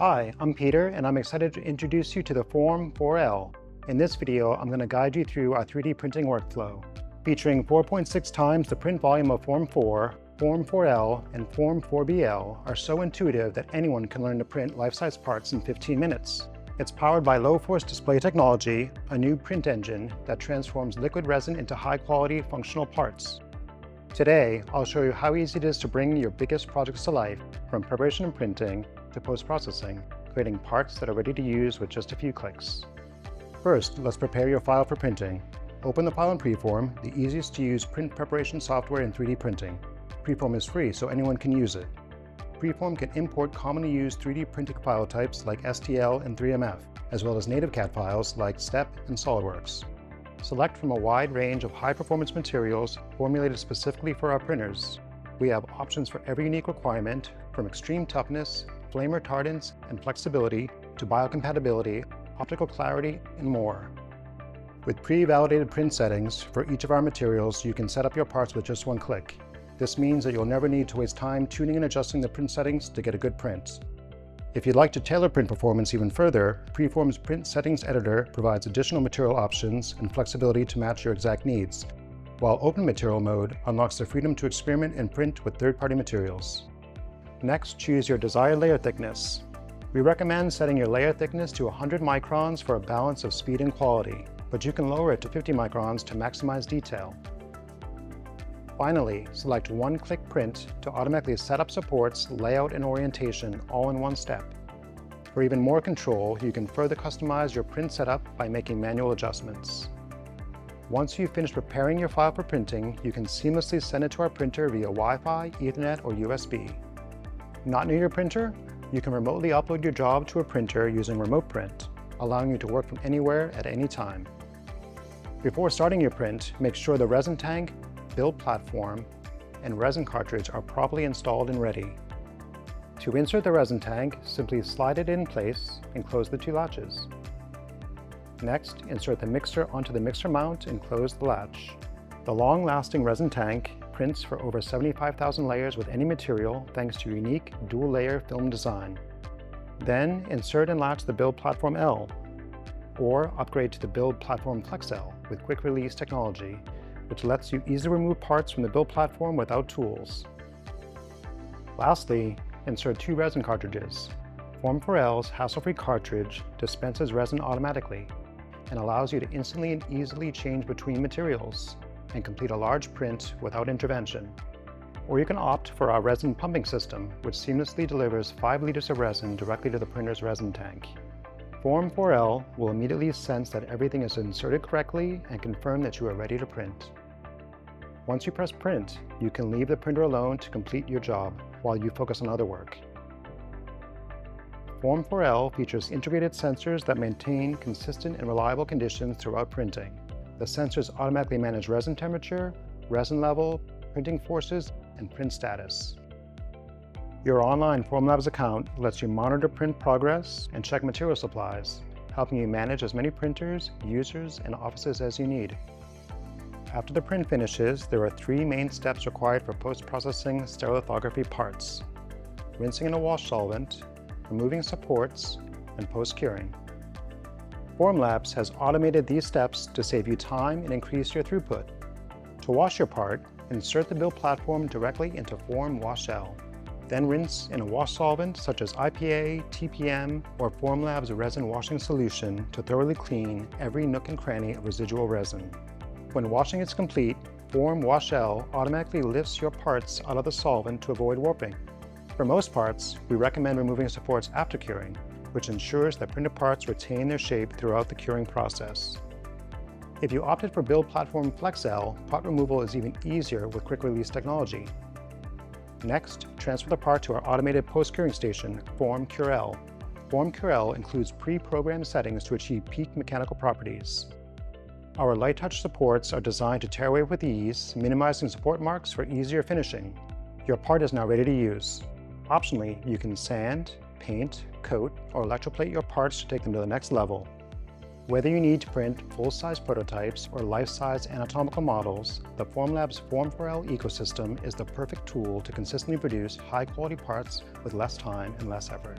Hi, I'm Peter, and I'm excited to introduce you to the Form 4L. In this video, I'm going to guide you through our 3D printing workflow. Featuring 4.6 times the print volume of Form 4, Form 4L, and Form 4BL are so intuitive that anyone can learn to print life-size parts in 15 minutes. It's powered by low-force display technology, a new print engine that transforms liquid resin into high-quality functional parts. Today, I'll show you how easy it is to bring your biggest projects to life, from preparation and printing to post-processing, creating parts that are ready to use with just a few clicks. First, let's prepare your file for printing. Open the file in PreForm, the easiest to use print preparation software in 3D printing. PreForm is free, so anyone can use it. PreForm can import commonly used 3D printing file types like STL and 3MF, as well as native CAD files like STEP and SolidWorks. Select from a wide range of high-performance materials formulated specifically for our printers. We have options for every unique requirement, from extreme toughness, flame retardance and flexibility, to biocompatibility, optical clarity, and more. With pre-validated print settings for each of our materials, you can set up your parts with just one click. This means that you'll never need to waste time tuning and adjusting the print settings to get a good print. If you'd like to tailor print performance even further, PreForm's Print Settings Editor provides additional material options and flexibility to match your exact needs, while Open Material Mode unlocks the freedom to experiment and print with third-party materials. Next, choose your desired layer thickness. We recommend setting your layer thickness to 100 microns for a balance of speed and quality, but you can lower it to 50 microns to maximize detail. Finally, select One-Click Print to automatically set up supports, layout, and orientation all in one step. For even more control, you can further customize your print setup by making manual adjustments. Once you've finished preparing your file for printing, you can seamlessly send it to our printer via Wi-Fi, Ethernet, or USB. Not near your printer? You can remotely upload your job to a printer using Remote Print, allowing you to work from anywhere at any time. Before starting your print, make sure the resin tank, build platform, and resin cartridge are properly installed and ready. To insert the resin tank, simply slide it in place and close the two latches. Next, insert the mixer onto the mixer mount and close the latch. The long-lasting resin tank prints for over 75,000 layers with any material thanks to unique dual-layer film design. Then, insert and latch the Build Platform L, or upgrade to the Build Platform Flex L with quick release technology, which lets you easily remove parts from the build platform without tools. Lastly, insert two resin cartridges. Form 4L's hassle-free cartridge dispenses resin automatically and allows you to instantly and easily change between materials and complete a large print without intervention. Or you can opt for our resin pumping system, which seamlessly delivers 5 liters of resin directly to the printer's resin tank. Form 4L will immediately sense that everything is inserted correctly and confirm that you are ready to print. Once you press print, you can leave the printer alone to complete your job while you focus on other work. Form 4L features integrated sensors that maintain consistent and reliable conditions throughout printing. The sensors automatically manage resin temperature, resin level, printing forces, and print status. Your online Formlabs account lets you monitor print progress and check material supplies, helping you manage as many printers, users, and offices as you need. After the print finishes, there are 3 main steps required for post-processing stereolithography parts: rinsing in a wash solvent, removing supports, and post-curing. Formlabs has automated these steps to save you time and increase your throughput. To wash your part, insert the build platform directly into Form Wash L. Then rinse in a wash solvent such as IPA, TPM, or Formlabs resin washing solution to thoroughly clean every nook and cranny of residual resin. When washing is complete, Form Wash L automatically lifts your parts out of the solvent to avoid warping. For most parts, we recommend removing supports after curing, which ensures that printed parts retain their shape throughout the curing process. If you opted for Build Platform Flex L, part removal is even easier with quick release technology. Next, transfer the part to our automated post-curing station, Form Cure L. Form Cure L includes pre-programmed settings to achieve peak mechanical properties. Our light touch supports are designed to tear away with ease, minimizing support marks for easier finishing. Your part is now ready to use. Optionally, you can sand, paint, coat, or electroplate your parts to take them to the next level. Whether you need to print full-size prototypes or life-size anatomical models, the Formlabs Form 4L ecosystem is the perfect tool to consistently produce high-quality parts with less time and less effort.